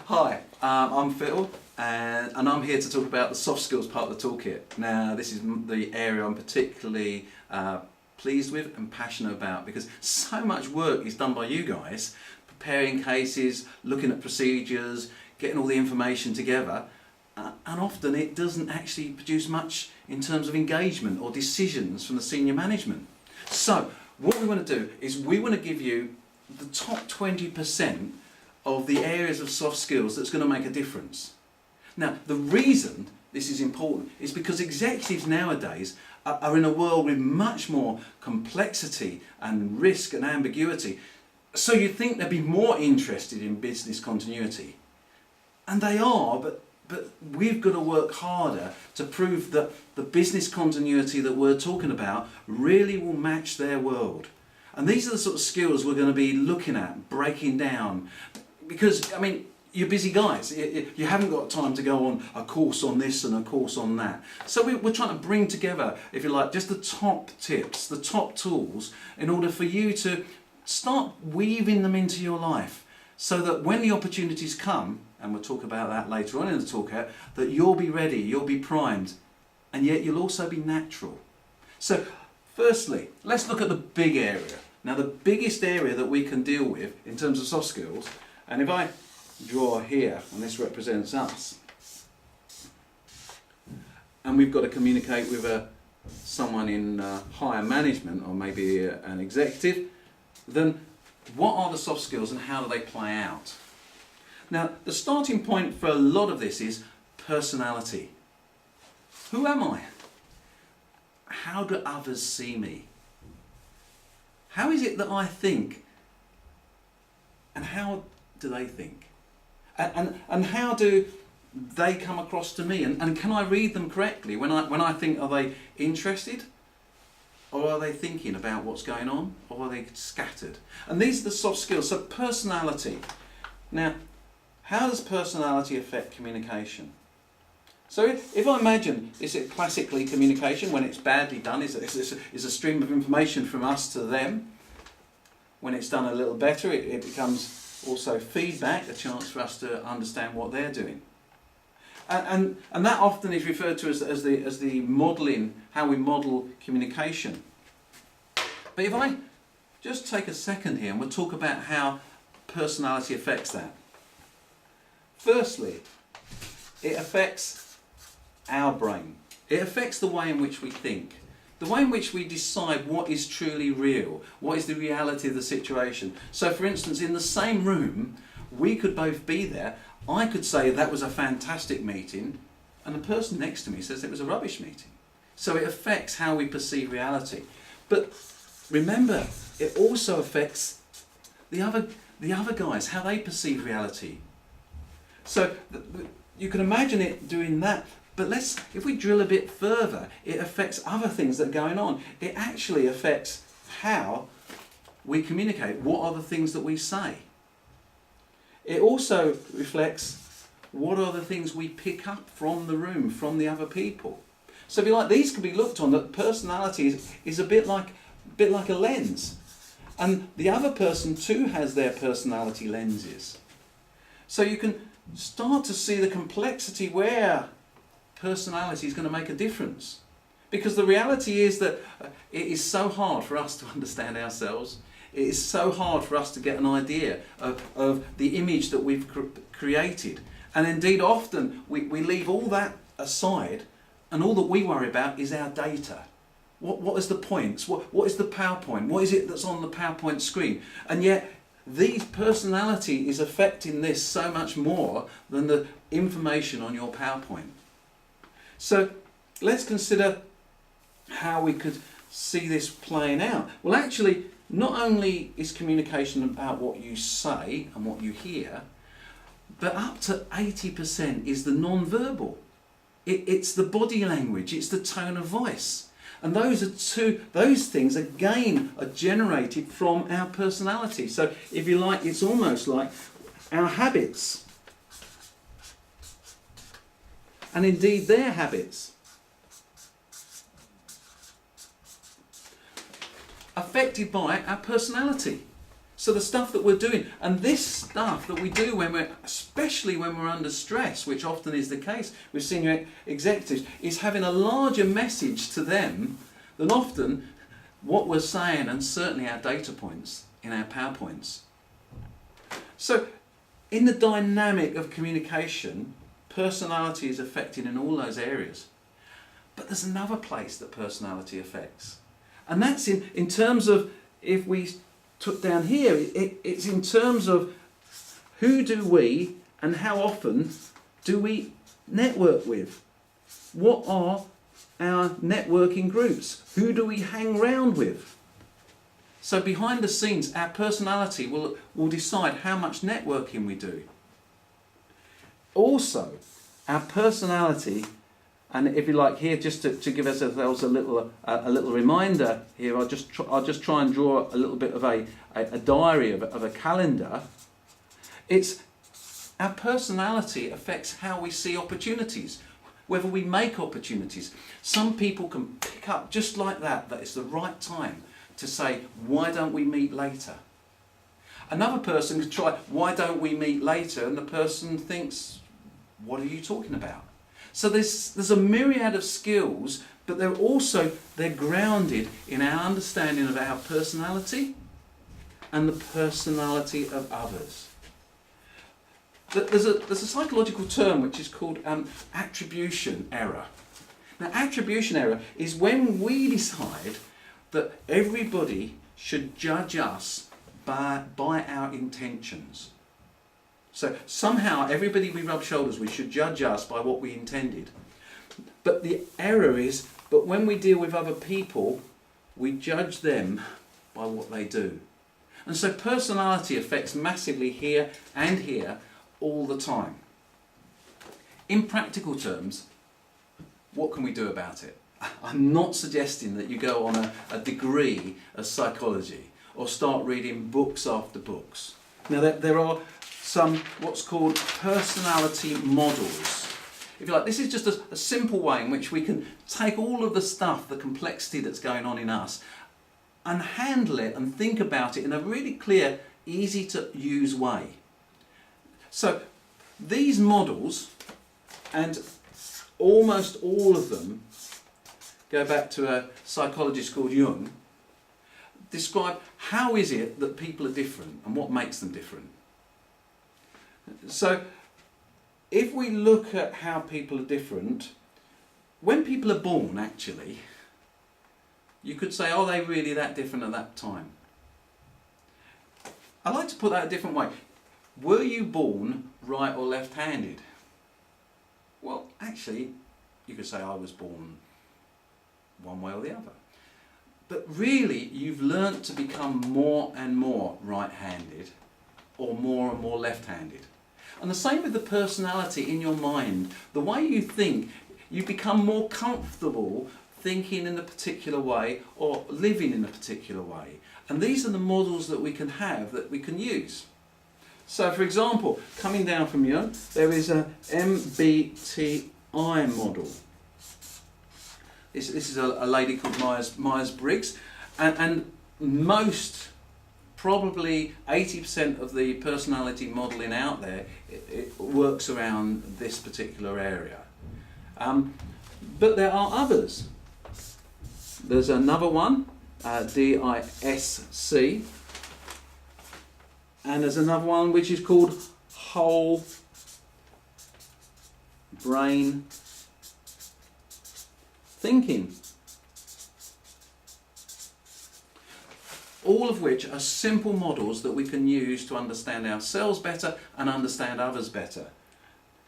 Hi, I'm Phil and I'm here to talk about the soft skills part of the toolkit. Now this is the area I'm particularly pleased with and passionate about because so much work is done by you guys, preparing cases, looking at procedures, getting all the information together, and often it doesn't actually produce much in terms of engagement or decisions from the senior management. So what we want to do is we want to give you the top 20% of the areas of soft skills that's going to make a difference. Now, the reason this is important is because executives nowadays are in a world with much more complexity and risk and ambiguity. So you'd think they'd be more interested in business continuity. And they are, but we've got to work harder to prove that the business continuity that we're talking about really will match their world. And these are the sort of skills we're going to be looking at, breaking down. Because, I mean, you're busy guys. You haven't got time to go on a course on this and a course on that. So we're trying to bring together, if you like, just the top tips, the top tools, in order for you to start weaving them into your life. So that when the opportunities come, and we'll talk about that later on in the talkout, that you'll be ready, you'll be primed, and yet you'll also be natural. So, firstly, let's look at the big area. Now, the biggest area that we can deal with in terms of soft skills, and if I draw here, and this represents us, and we've got to communicate with someone in higher management, or maybe an executive, then what are the soft skills and how do they play out? Now, the starting point for a lot of this is personality. Who am I? How do others see me? How is it that I think? And how do they think? And how do they come across to me? And can I read them correctly? When I think, are they interested? Or are they thinking about what's going on? Or are they scattered? And these are the soft skills. So personality. Now, how does personality affect communication? So if I imagine, is it classically communication when it's badly done? Is a stream of information from us to them? When it's done a little better, it becomes also feedback, a chance for us to understand what they're doing. And that often is referred to as the modelling, how we model communication. But if I just take a second here and we'll talk about how personality affects that. Firstly, it affects our brain. It affects the way in which we think. The way in which we decide what is truly real, what is the reality of the situation. So for instance, in the same room, we could both be there. I could say that was a fantastic meeting, and the person next to me says it was a rubbish meeting. So it affects how we perceive reality. But remember, it also affects the other guys, how they perceive reality. So you can imagine it doing that. But if we drill a bit further, it affects other things that are going on. It actually affects how we communicate. What are the things that we say? It also reflects what are the things we pick up from the room, from the other people. So if you like, these can be looked on, that personality is a bit like a lens. And the other person too has their personality lenses. So you can start to see the complexity where personality is going to make a difference. Because the reality is that it is so hard for us to understand ourselves. It is so hard for us to get an idea of the image that we've created. And indeed often we leave all that aside, and all that we worry about is our data. What is the points? What is the PowerPoint? What is it that's on the PowerPoint screen? And yet these personality is affecting this so much more than the information on your PowerPoint. So let's consider how we could see this playing out. Well, actually, not only is communication about what you say and what you hear, but up to 80% is the non-verbal. It's the body language, it's the tone of voice. And those things again are generated from our personality. So if you like, it's almost like our habits. And indeed their habits. Affected by our personality. So the stuff that we're doing, and this stuff that we do especially when we're under stress, which often is the case with senior executives, is having a larger message to them than often what we're saying, and certainly our data points in our PowerPoints. So in the dynamic of communication, personality is affected in all those areas. But there's another place that personality affects. And that's in terms of, if we took down here, it's in terms of who do we and how often do we network with? What are our networking groups? Who do we hang round with? So behind the scenes, our personality will decide how much networking we do. Also, our personality, and if you like here, just to give ourselves a little reminder here, I'll just try and draw a little bit of a diary of a calendar. It's our personality affects how we see opportunities, whether we make opportunities. Some people can pick up just like that it's the right time to say, why don't we meet later? Another person could try, why don't we meet later? And the person thinks, what are you talking about? So there's a myriad of skills, but they're grounded in our understanding of our personality and the personality of others. There's a psychological term which is called attribution error. Now, attribution error is when we decide that everybody should judge us by our intentions. So somehow everybody we rub shoulders with should judge us by what we intended. But the error is, but when we deal with other people, we judge them by what they do. And so personality affects massively here and here all the time. In practical terms, what can we do about it? I'm not suggesting that you go on a degree of psychology or start reading books after books. Now there are some what's called personality models. If you like, this is just a simple way in which we can take all of the stuff, the complexity that's going on in us, and handle it and think about it in a really clear, easy to use way. So these models, and almost all of them, go back to a psychologist called Jung, describe how is it that people are different and what makes them different. So if we look at how people are different, when people are born, actually, you could say, are they really that different at that time? I like to put that a different way. Were you born right or left-handed? Well, actually, you could say I was born one way or the other. But really, you've learnt to become more and more right-handed or more and more left-handed. And the same with the personality in your mind. The way you think, you become more comfortable thinking in a particular way or living in a particular way. And these are the models that we can have, that we can use. So, for example, coming down from here, there is a MBTI model. This is a lady called Myers-Briggs, and most, probably 80% of the personality modelling out there, it works around this particular area. But there are others. There's another one, DISC, and there's another one which is called Whole Brain Thinking. All of which are simple models that we can use to understand ourselves better and understand others better.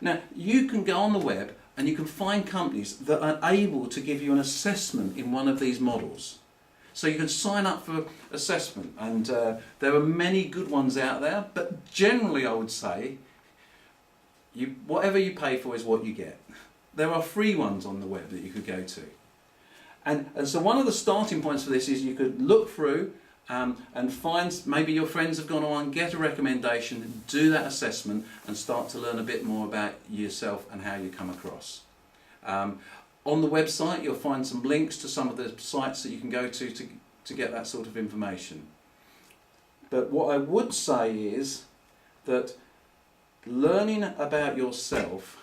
Now, you can go on the web and you can find companies that are able to give you an assessment in one of these models. So you can sign up for assessment, and there are many good ones out there, but generally I would say whatever you pay for is what you get. There are free ones on the web that you could go to. And so one of the starting points for this is you could look through and find, maybe your friends have gone on, get a recommendation, do that assessment and start to learn a bit more about yourself and how you come across. On the website you'll find some links to some of the sites that you can go to get that sort of information. But what I would say is that learning about yourself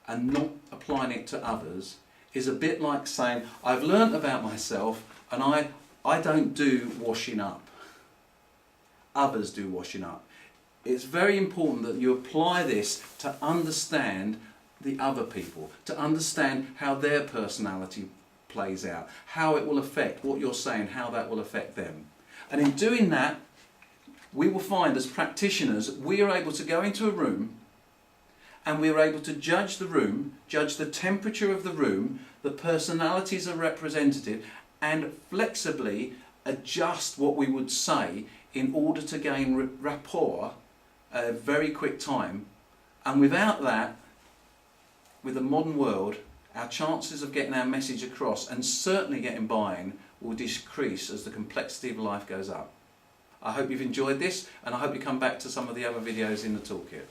and not applying it to others is a bit like saying, I've learnt about myself and I don't do washing up. Others do washing up. It's very important that you apply this to understand the other people, to understand how their personality plays out, how it will affect what you're saying, how that will affect them. And in doing that, we will find as practitioners, we are able to go into a room and we are able to judge the room, judge the temperature of the room, the personalities are representative, and flexibly adjust what we would say in order to gain rapport at a very quick time. And without that, with the modern world, our chances of getting our message across and certainly getting buy-in will decrease as the complexity of life goes up. I hope you've enjoyed this, and I hope you come back to some of the other videos in the toolkit.